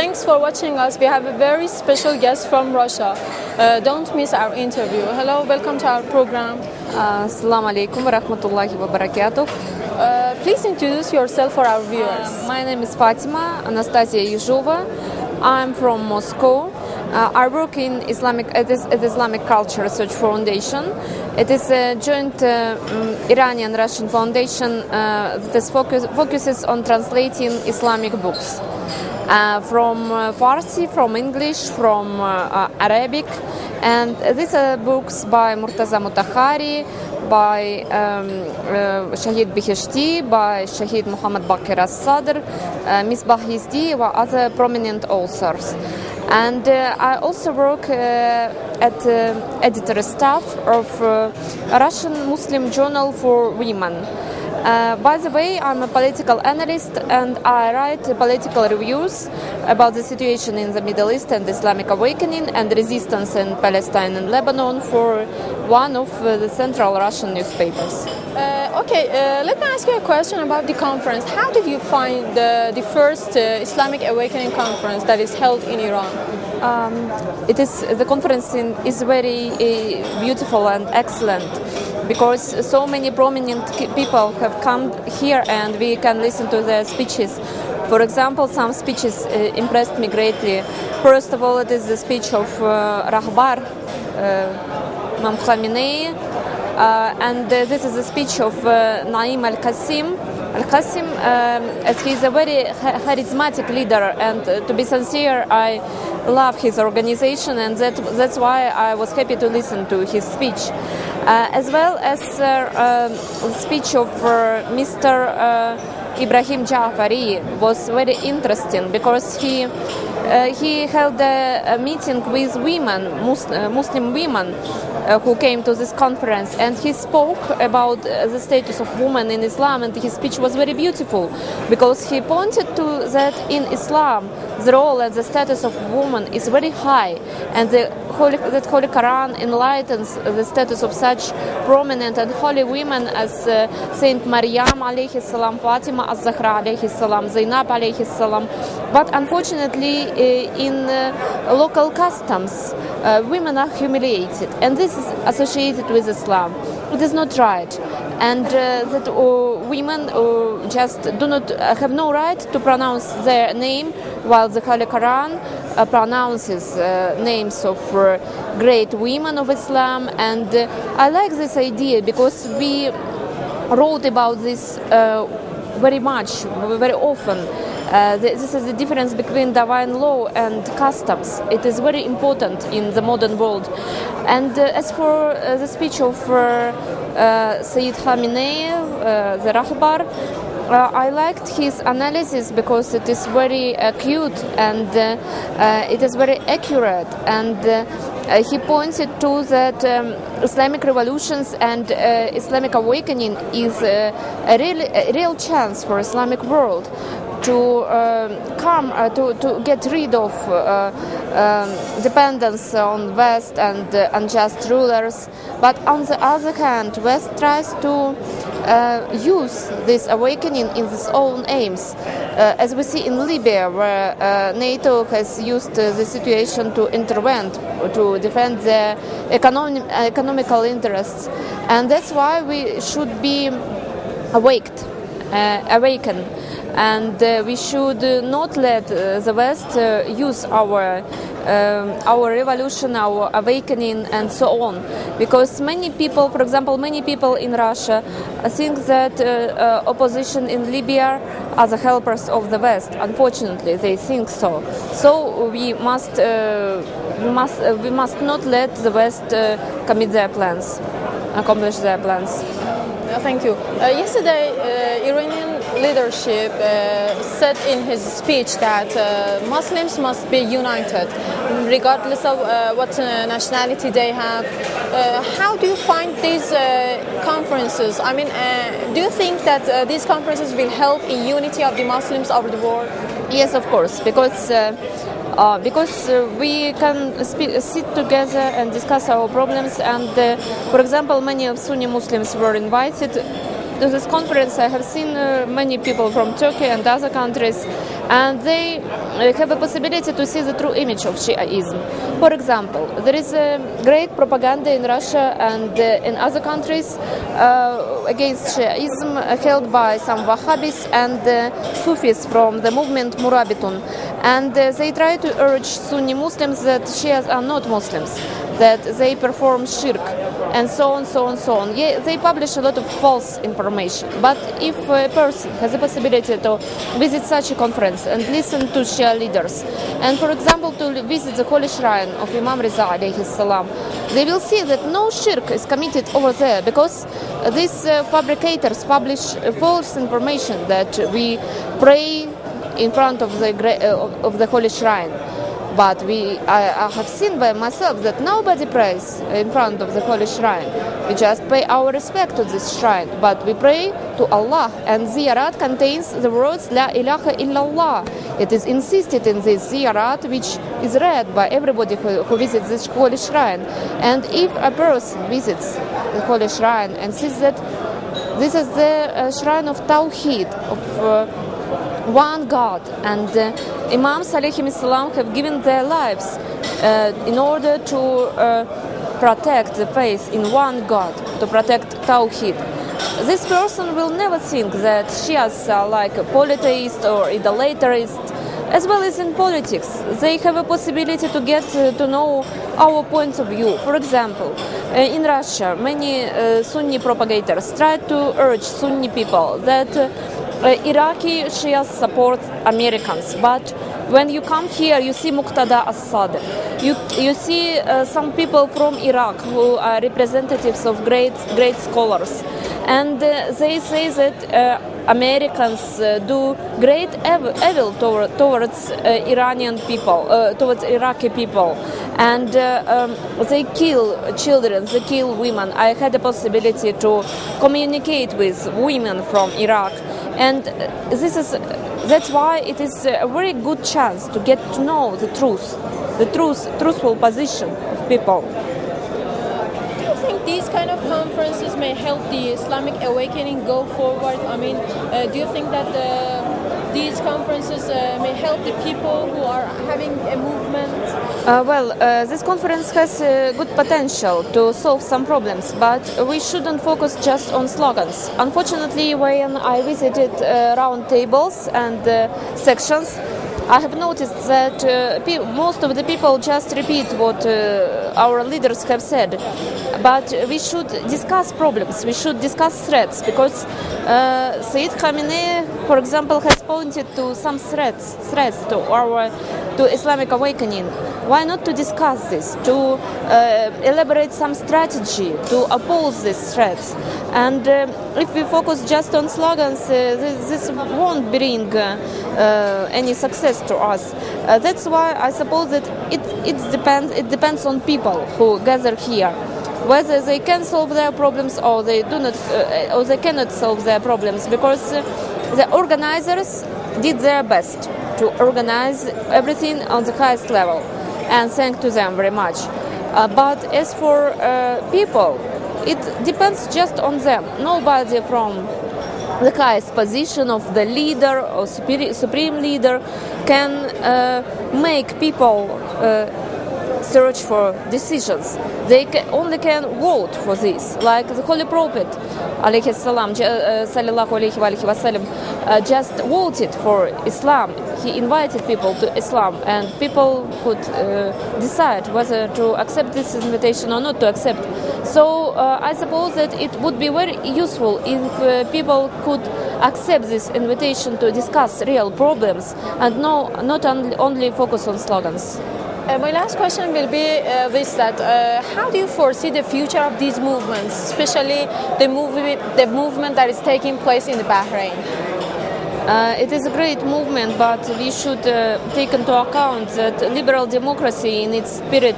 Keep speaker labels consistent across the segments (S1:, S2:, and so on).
S1: thanks for watching us. We have a very special guest from Russia. Don't miss our interview. Hello, welcome to our program.
S2: Assalamu alaikum wa rahmatullahi wa barakatuh.
S1: Please introduce yourself for our viewers.
S2: My name is Fatima Anastasiya Ежова. I'm from Moscow. I work in Islamic Culture Research Foundation. It is a joint Iranian-Russian foundation that focuses on translating Islamic books from Farsi, from English, from Arabic. And these are books by Murtaza Mutahari, by Shahid Bihishti, by Shahid Muhammad Baqir as-Sadr, Misbah Yazdi, and other prominent authors. And I also work at editor staff of Russian Muslim Journal for Women. By the way, I'm a political analyst and I write political reviews about the situation in the Middle East and Islamic awakening and resistance in Palestine and Lebanon for one of the central Russian newspapers.
S1: Let me ask you a question about the conference. How did you find the first Islamic Awakening conference that is held in Iran?
S2: The conference is very beautiful and excellent because so many prominent people have come here and we can listen to their speeches. For example, some speeches impressed me greatly. First of all, it is the speech of Rahbar Imam Khamenei, and this is the speech of Naim al-Qasim. As he is a very charismatic leader, and to be sincere, I love his organization, and that's why I was happy to listen to his speech. As well as the speech of Mr. Ibrahim Jafari was very interesting because he held a meeting with women, Muslim women who came to this conference, and he spoke about the status of women in Islam, and his speech was very beautiful because he pointed to that in Islam the role and the status of woman is very high, and that Holy Quran enlightens the status of such prominent and holy women as Saint Maryam alayhi salam, Fatima az-Zahra alayhi salam, Zainab alayhi salam. But unfortunately, in local customs, women are humiliated, and this is associated with Islam. It is not right, and that women just have no right to pronounce their name, while the Holy Quran pronounces names of great women of Islam. And I like this idea because we wrote about this very much, very often. This is the difference between divine law and customs. It is very important in the modern world. And as for the speech of Sayyid Khamenei, the Rahbar, I liked his analysis because it is very acute and it is very accurate, and he pointed to that Islamic revolutions and Islamic awakening is a real chance for Islamic world to to get rid of dependence on West and unjust rulers. But on the other hand, West tries to use this awakening in its own aims, as we see in Libya, where NATO has used the situation to intervene, to defend their economical interests. And that's why we should be awakened. And we should not let the West use our revolution, our awakening, and so on. Because many people, for example, many people in Russia think that opposition in Libya are the helpers of the West. Unfortunately, they think so. So we must not let the West accomplish their plans.
S1: Thank you. Yesterday, Iranian leadership said in his speech that Muslims must be united, regardless of what nationality they have. How do you find these conferences? I mean, do you think that these conferences will help in unity of the Muslims over the world?
S2: Yes, of course, because we can sit together and discuss our problems. And, for example, many of Sunni Muslims were invited to this conference. I have seen many people from Turkey and other countries, and they have a possibility to see the true image of Shiaism. For example, there is a great propaganda in Russia and in other countries against Shiaism held by some Wahhabis and Sufis from the movement Murabitun, and they try to urge Sunni Muslims that Shias are not Muslims, that they perform shirk, and so on, so on, so on. Yeah, they publish a lot of false information. But if a person has the possibility to visit such a conference and listen to Shia leaders, and for example to visit the holy shrine of Imam Riza alayhi salam, they will see that no shirk is committed over there, because these fabricators publish false information that we pray in front of the holy shrine. But I have seen by myself that nobody prays in front of the holy shrine. We just pay our respect to this shrine, but we pray to Allah. And ziyarat contains the words La ilaha illallah. It is insisted in this ziyarat, which is read by everybody who visits this holy shrine. And if a person visits the holy shrine and sees that this is the shrine of Tawheed, of one God, and Imams alayhim salam have given their lives in order to protect the faith in one God, to protect Tawheed. This person will never think that Shias are like a polytheist or idolatrist. As well as in politics, they have a possibility to get to know our points of view. For example, in Russia, many Sunni propagators try to urge Sunni people that Iraqi Shias support Americans, but when you come here, you see Muqtada as-Sadr. You see some people from Iraq who are representatives of great scholars, and they say that Americans do great evil towards Iranian people, towards Iraqi people, and they kill children, they kill women. I had the possibility to communicate with women from Iraq, and that's why it is a very good chance to get to know the truthful position of people.
S1: Do you think these kind of conferences may help the Islamic awakening go forward? I mean, do you think that these conferences may help the people who are having a movement?
S2: This conference has good potential to solve some problems, but we shouldn't focus just on slogans. Unfortunately, when I visited round tables and sections, I have noticed that most of the people just repeat what our leaders have said. But we should discuss problems, we should discuss threats, because Sayyid Khamenei, for example, has pointed to some threats to Islamic awakening. Why not to discuss this, to elaborate some strategy to oppose these threats? And if we focus just on slogans, this won't bring any success to us. That's why I suppose that it depends on people who gather here, whether they can solve their problems or they do not, or they cannot solve their problems, because the organizers did their best to organize everything on the highest level, and thank to them very much. But as for people, it depends just on them. Nobody from the highest position of the leader or supreme leader can make people search for decisions. They only can vote for this, like the Holy Prophet alayhi salam, sallallahu alayhi wa sallam, just voted for Islam. He invited people to Islam, and people could decide whether to accept this invitation or not to accept. So I suppose that it would be very useful if people could accept this invitation to discuss real problems and not only focus on slogans.
S1: My last question will be this: that how do you foresee the future of these movements, especially the movement that is taking place in Bahrain?
S2: It is a great movement, but we should take into account that liberal democracy in its spirit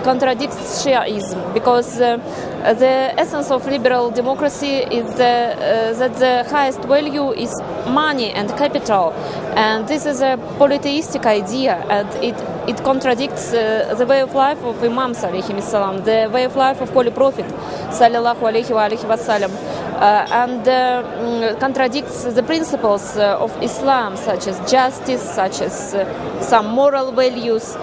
S2: contradicts Shiaism, because the essence of liberal democracy is that the highest value is money and capital, and this is a polytheistic idea, and it contradicts the way of life of Imams alayhim salam, the way of life of Holy Prophet sallallahu alayhi wa sallam. and contradicts the principles of Islam, such as justice, such as some moral values.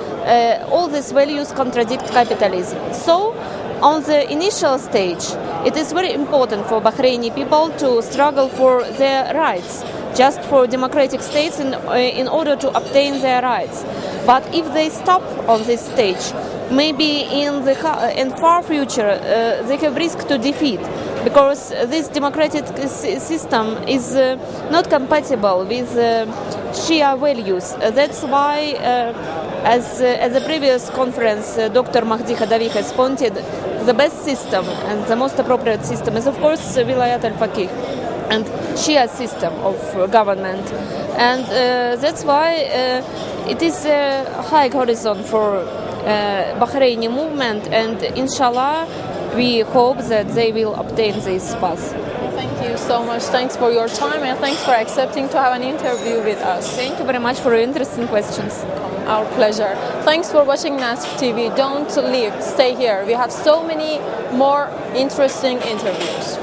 S2: All these values contradict capitalism. So, on the initial stage, it is very important for Bahraini people to struggle for their rights, just for democratic states in order to obtain their rights. But if they stop on this stage, maybe in far future they have risk to defeat, because this democratic system is not compatible with Shia values. That's why, as the previous conference, Dr. Mahdi Khadavi has pointed, the best system and the most appropriate system is, of course, Wilayat al-Faqih and Shia system of government. And that's why it is a high horizon for Bahraini movement, and inshallah we hope that they will obtain this path.
S1: Thank you so much. Thanks for your time, and thanks for accepting to have an interview with us.
S2: Thank you very much for your interesting questions.
S1: Our pleasure. Thanks for watching Nasr TV. Don't leave. Stay here. We have so many more interesting interviews.